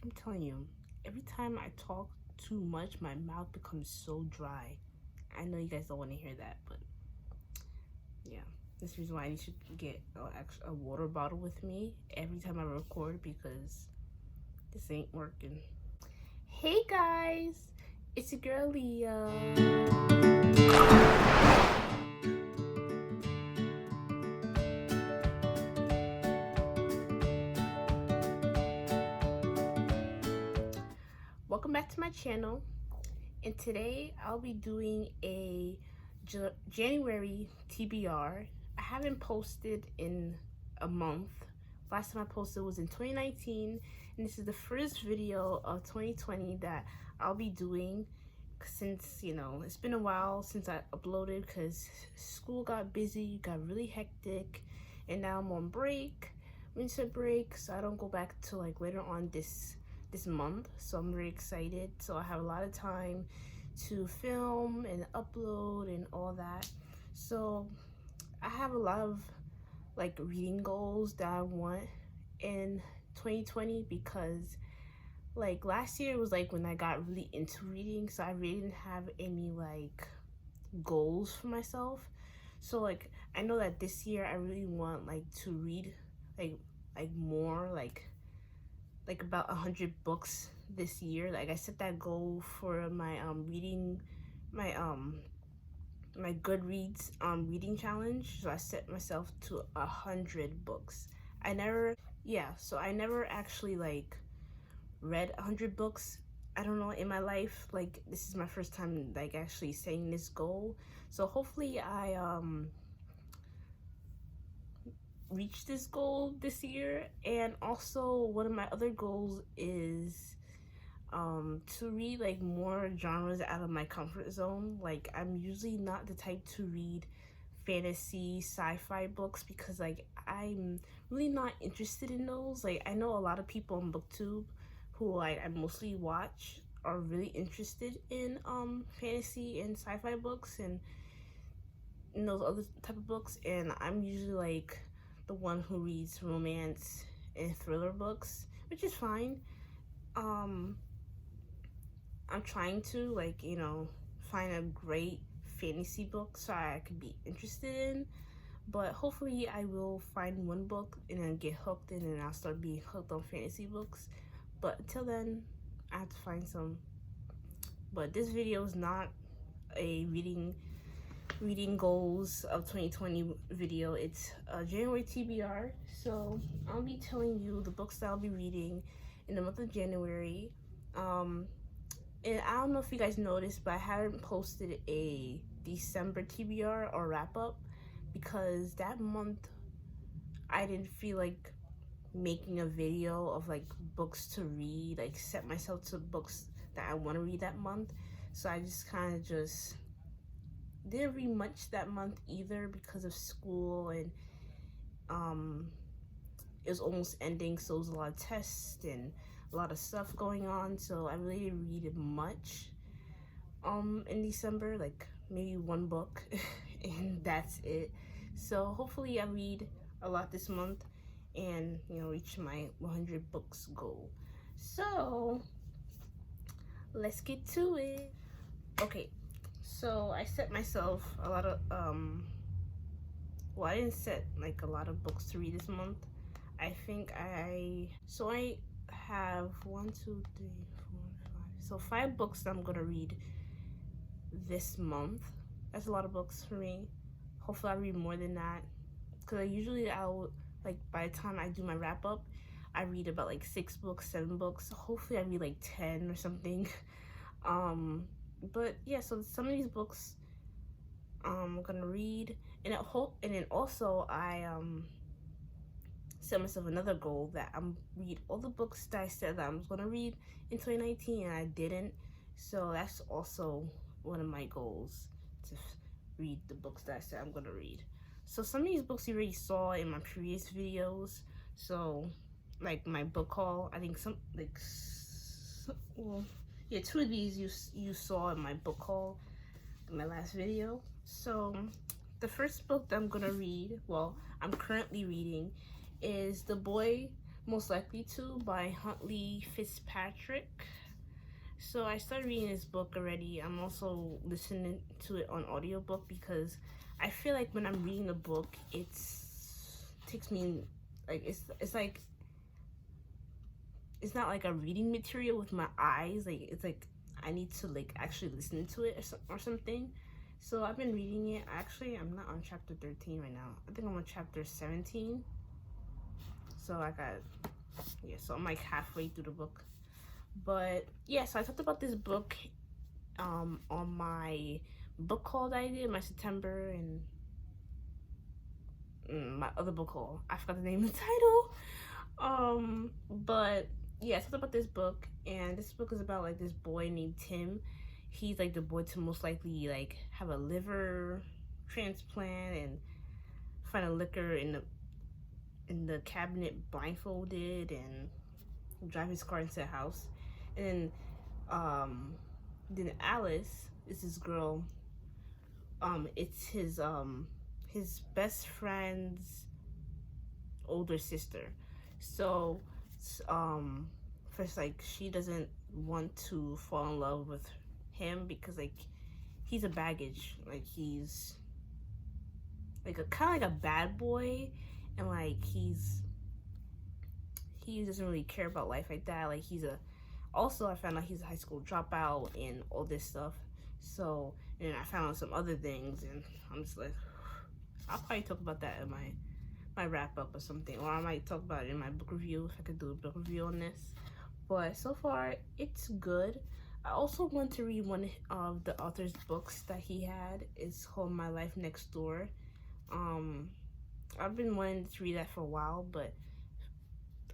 I'm telling you, every time I talk too much, my mouth becomes so dry. I know you guys don't want to hear that, but yeah. That's the reason why I need to get a water bottle with me every time I record, because this ain't working. Hey guys, it's your girl Leah. Welcome back to my channel, and today I'll be doing a January TBR. I haven't posted in a month. Last time I posted was in 2019, and this is the first video of 2020 that I'll be doing, since, you know, it's been a while since I uploaded because school got busy, got really hectic, and now I'm on break, winter break, so I don't go back to like later on this month. So I'm very excited, so I have a lot of time to film and upload and all that. So I have a lot of like reading goals that I want in 2020, because like last year was like when I got really into reading, so I really didn't have any like goals for myself. So like I know that this year I really want like to read like more, like about 100 books this year. Like I set that goal for my reading, my my Goodreads reading challenge. So I set myself to 100 books. I never actually like read 100 books, I don't know, in my life. Like this is my first time like actually setting this goal. So hopefully I reach this goal this year. And also one of my other goals is to read like more genres out of my comfort zone. Like I'm usually not the type to read fantasy sci-fi books, because like I'm really not interested in those. Like I know a lot of people on BookTube who like I mostly watch are really interested in fantasy and sci-fi books and those other type of books, and I'm usually like the one who reads romance and thriller books, which is fine. I'm trying to like, you know, find a great fantasy book so I could be interested in, but hopefully I will find one book and then get hooked, and then I'll start being hooked on fantasy books. But until then, I have to find some. But this video is not a reading goals of 2020 video. It's a January TBR. So I'll be telling you the books that I'll be reading in the month of January. And I don't know if you guys noticed, but I haven't posted a December TBR or wrap up, because that month I didn't feel like making a video of like books to read, like set myself to books that I want to read that month. So I just kind of just didn't read much that month either, because of school, and it was almost ending, so it was a lot of tests and a lot of stuff going on. So I really didn't read much in December, like maybe one book and that's it. So hopefully I read a lot this month and, you know, reach my 100 books goal. So let's get to it. Okay, so I set myself a lot of well, I didn't set like a lot of books to read this month. I think I have 1, 2, 3, 4, 5. So 5 books that I'm gonna read this month. That's a lot of books for me. Hopefully I read more than that, because usually I'll like, by the time I do my wrap up, I read about like 6 books, 7 books. Hopefully I read like 10 or something. But yeah, so some of these books I'm gonna read, and then also I set myself another goal that I'm read all the books that I said that I was gonna read in 2019 and I didn't. So that's also one of my goals, to read the books that I said I'm gonna read. So some of these books you already saw in my previous videos. So like my book haul, I think well, yeah, 2 of these you saw in my book haul in my last video. So the first book that I'm gonna read, well, I'm currently reading, is The Boy Most Likely To by Huntley Fitzpatrick. So I started reading this book already. I'm also listening to it on audiobook because I feel like when I'm reading a book, takes me like it's like it's not like a reading material with my eyes. Like it's like I need to like actually listen to it or something. So I've been reading it. Actually, I'm not on chapter 13 right now. I think I'm on chapter 17. So so I'm like halfway through the book. But yeah, so I talked about this book on my book haul that I did, my September, and my other book haul. I forgot the name of the title. But yeah, I talked about this book, and this book is about like this boy named Tim. He's like the boy to most likely like have a liver transplant and find a liquor in the cabinet blindfolded and drive his car into the house. And then Alice is this girl. It's his best friend's older sister. So first, like, she doesn't want to fall in love with him because like he's a baggage. Like he's like a kind of like a bad boy, and like he doesn't really care about life like that. Like also I found out he's a high school dropout and all this stuff. So, and I found out some other things, and I'm just like, I'll probably talk about that in my wrap up or something, or I might talk about it in my book review if I could do a book review on this. But so far, it's good. I also want to read one of the author's books that he had. It's called My Life Next Door. I've been wanting to read that for a while, but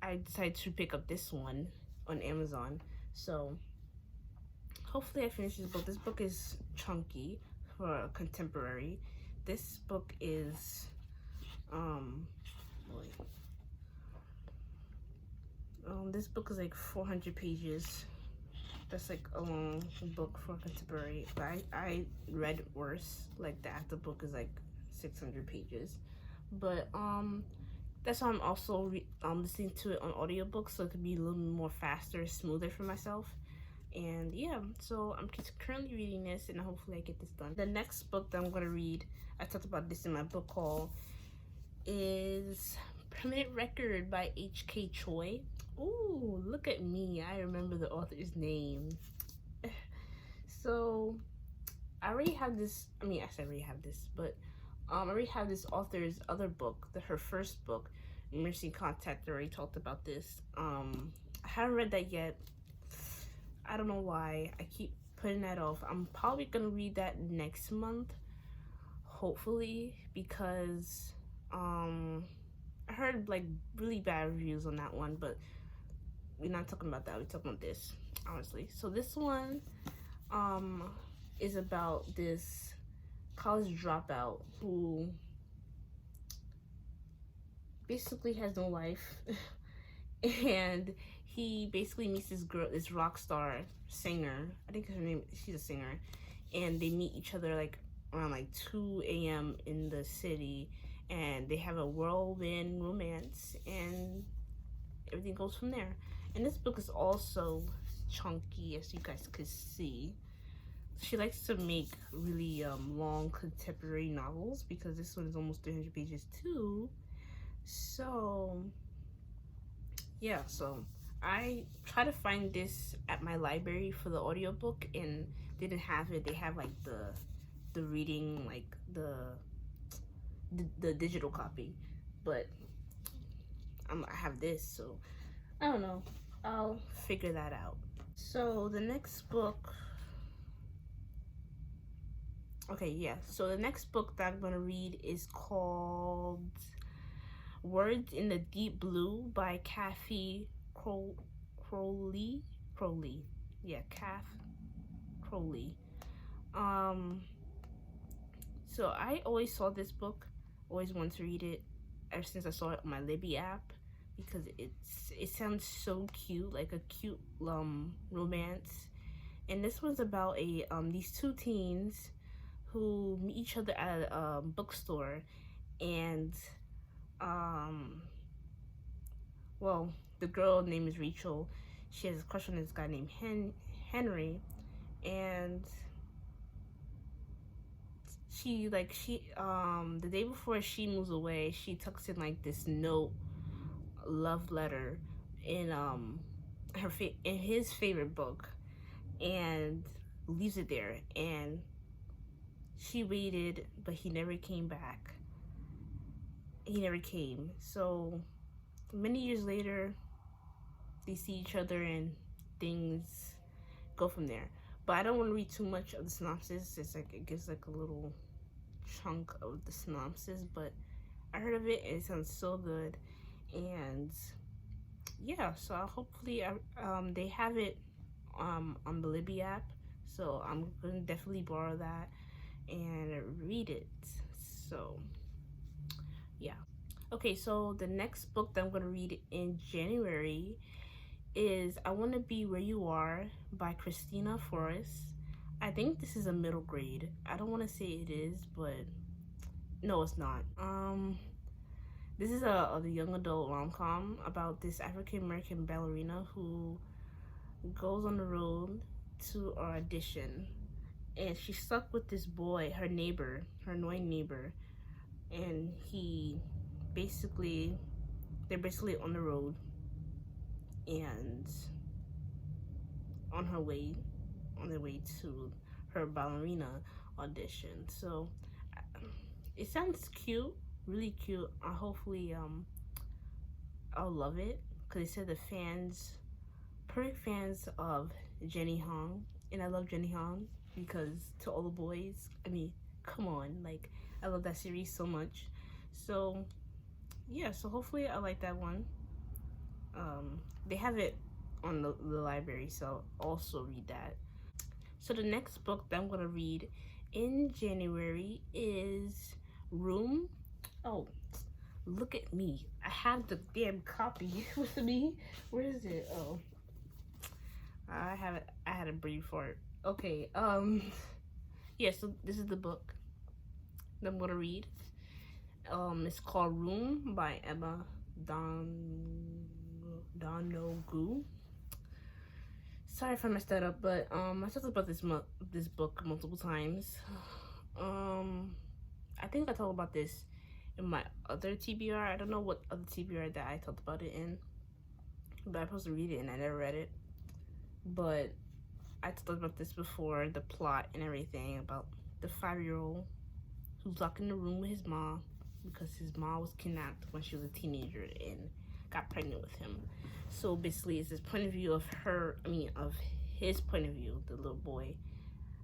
I decided to pick up this one on Amazon. So hopefully I finish this book. This book is chunky for a contemporary. This book is this book is like 400 pages. That's like a long book for contemporary. But I read worse like that. The book is like 600 pages. But that's why I'm also listening to it on audiobook, so it could be a little more faster, smoother for myself. And yeah, so I'm currently reading this, and hopefully I get this done. The next book that I'm gonna read, I talked about this in my book haul, is Permanent Record by H.K. Choi. Ooh, look at me. I remember the author's name. So, I already have this, I mean, actually I already have this, but I already have this author's other book, her first book, Emergency Contact. I already talked about this. I haven't read that yet. I don't know why. I keep putting that off. I'm probably gonna read that next month, hopefully, because I heard like really bad reviews on that one, but we're not talking about that. We're talking about this, honestly. So this one is about this college dropout who basically has no life and he basically meets this girl, this rock star singer. I think her name, she's a singer, and they meet each other like around like 2 a.m. in the city, and they have a whirlwind romance, and everything goes from there. And this book is also chunky, as you guys could see. She likes to make really long contemporary novels, because this one is almost 300 pages too. So yeah, so I tried to find this at my library for the audiobook, and they didn't have it. They have like the reading, like the digital copy, but I have this, so I don't know. I'll figure that out. So the next book, okay, yeah. So the next book that I'm gonna read is called Words in the Deep Blue by Kathy Crowley. Yeah, Kath Crowley. So I always saw this book, always wanted to read it ever since I saw it on my Libby app, because it sounds so cute, like a cute romance. And this one's about these two teens who meet each other at a bookstore, and well, the girl name is Rachel. She has a crush on this guy named Henry, and the day before she moves away, she tucks in like this note, love letter, in in his favorite book, and leaves it there. And she waited, but he never came back. He never came. So many years later, they see each other and things go from there. But I don't want to read too much of the synopsis. It's like it gives like a little chunk of the synopsis, but I heard of it and it sounds so good. And yeah, so hopefully they have it on the Libby app, so I'm gonna definitely borrow that and read it. So yeah. Okay, so the next book that I'm gonna read in January is I Want to Be Where You Are by Christina Forrest. I think this is a middle grade. I don't want to say it is, but no, it's not. This is a young adult rom-com about this African American ballerina who goes on the road to an audition, and she's stuck with this boy, her neighbor, her annoying neighbor, and they're basically on the road and on their way to her ballerina audition. So it sounds cute, really cute. Hopefully I'll love it, because they said the perfect fans of Jenny Han, and I love Jenny Han because To All the Boys, I mean, come on, like I love that series so much. So yeah, so hopefully I like that one. They have it on the library, so I'll also read that. So the next book that I'm gonna read in January is Room. Oh, look at me. I have the damn copy with me. Where is it? Oh, I have it. I had a brief for it. Okay. Yeah. So this is the book that I'm gonna read. It's called Room by Emma Donoghue. Sorry if I messed that up, but I talked about this book multiple times. I think I talked about this in my other TBR. I don't know what other TBR that I talked about it in, but I'm supposed to read it and I never read it. But I talked about this before, the plot and everything, about the 5-year-old who's locked in the room with his mom because his mom was kidnapped when she was a teenager and got pregnant with him. So basically it's this point of view of his point of view, the little boy.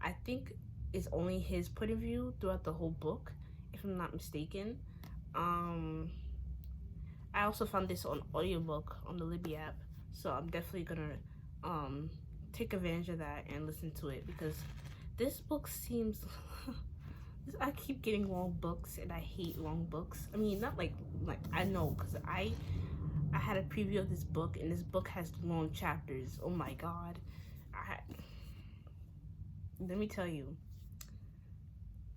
I think it's only his point of view throughout the whole book, if I'm not mistaken. I also found this on audiobook on the Libby app, so I'm definitely gonna take advantage of that and listen to it, because this book seems I keep getting long books and I hate long books. I mean, not like I know, because I had a preview of this book, and this book has long chapters. Oh my god. Let me tell you,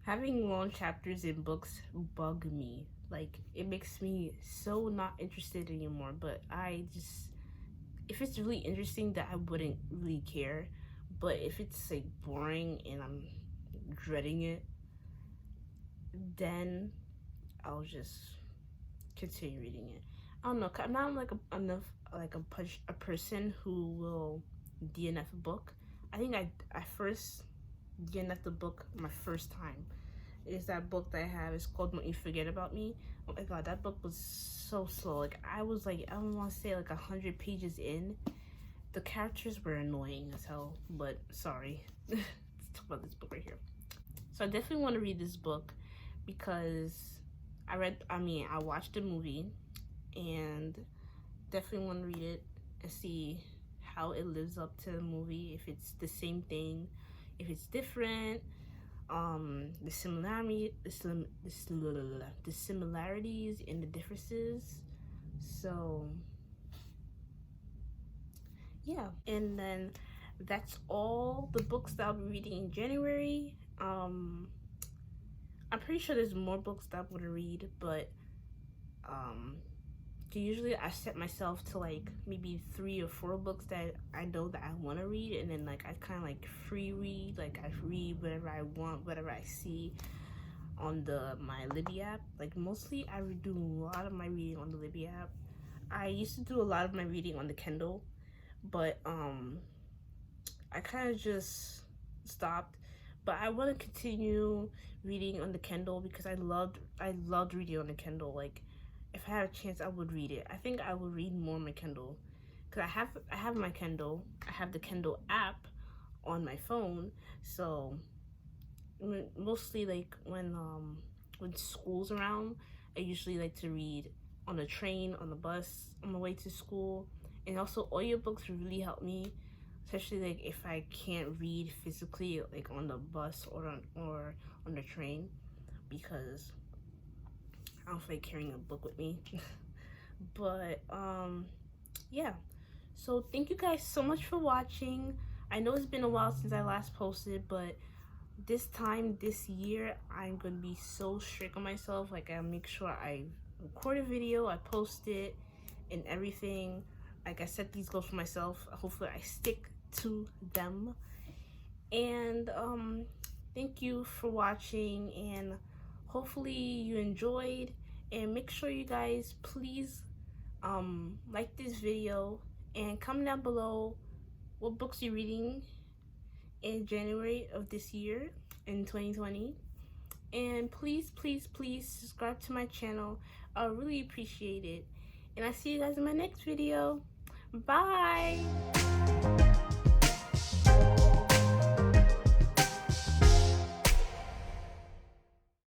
having long chapters in books bug me. Like, it makes me so not interested anymore. But if it's really interesting, that I wouldn't really care. But if it's like boring and I'm dreading it, then I'll just continue reading it. I don't know. I'm not like a person who will DNF a book. I think I first DNF the book my first time. Is that book that I have? It's called Don't You Forget About Me. Oh my god, that book was so slow. Like, I was like, I don't want to say like 100 pages in. The characters were annoying as hell, but sorry. Let's talk about this book right here. So I definitely want to read this book because I watched the movie, and definitely want to read it and see how it lives up to the movie, if it's the same thing, if it's different, the similarities and the differences. So yeah, and then that's all the books that I'll be reading in January. I'm pretty sure there's more books that I'm gonna read, but usually I set myself to like maybe 3 or 4 books that I know that I want to read, and then like I kind of like free read, like I read whatever I want, whatever I see on the my Libby app. Like mostly I do a lot of my reading on the Libby app. I used to do a lot of my reading on the Kindle, but I kind of just stopped. But I want to continue reading on the Kindle because I loved reading on the Kindle. Like if I had a chance, I would read it. I think I would read more on my Kindle because I have my Kindle. I have the Kindle app on my phone, so mostly like when school's around, I usually like to read on the train, on the bus, on my way to school. And also audiobooks really help me, especially like if I can't read physically like on the bus or on the train, because I don't feel like carrying a book with me. But yeah, so thank you guys so much for watching. I know it's been a while since I last posted, but this time this year I'm gonna be so strict on myself. Like I make sure I record a video, I post it and everything. Like I set these goals for myself. Hopefully I stick to them. And thank you for watching, and hopefully you enjoyed. And make sure you guys please like this video and comment down below what books you're reading in January of this year in 2020. And please subscribe to my channel. I really appreciate it. And I see you guys in my next video. Bye.